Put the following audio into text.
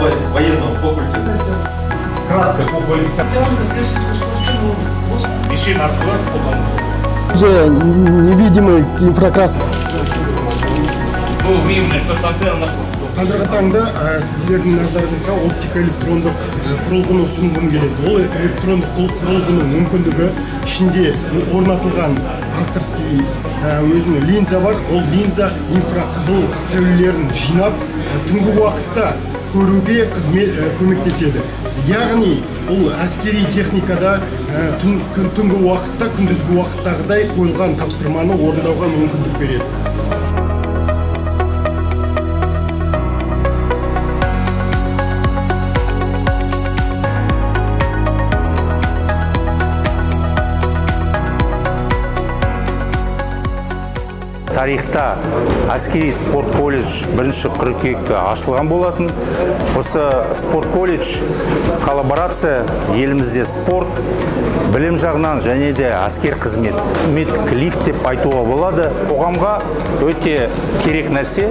базе военного факультета. Кратко по квалификации. Мишень арқылы қолданылды. Уже невидимый инфракрасный. Бұл миымный, что антенна Қазіргі таңда сіздердің назарыңызға оптика электрондық құрылғыны ұсынғым келеді. Ол электрондық құрылғының мүмкіндігі ішінде орнатылған авторский өзінің линза бар. Ол линза инфрақызыл сәулелерін жинап, түнгі уақытта көруге көмектеседі. Яғни ол әскери техникада түнгі уақытта, күндізгі уақыттағыдай қойылған тапсырманы орындауға мүмкіндік береді. Тарихта әскери спорт колледж 1 қыркүйекте ашылған болатын. Осы спорт колледж коллаборация елімізде спорт, білім жағынан және де әскер қызмет. Лифт деп айтуға болады. Қоғамға өте керек нәрсе.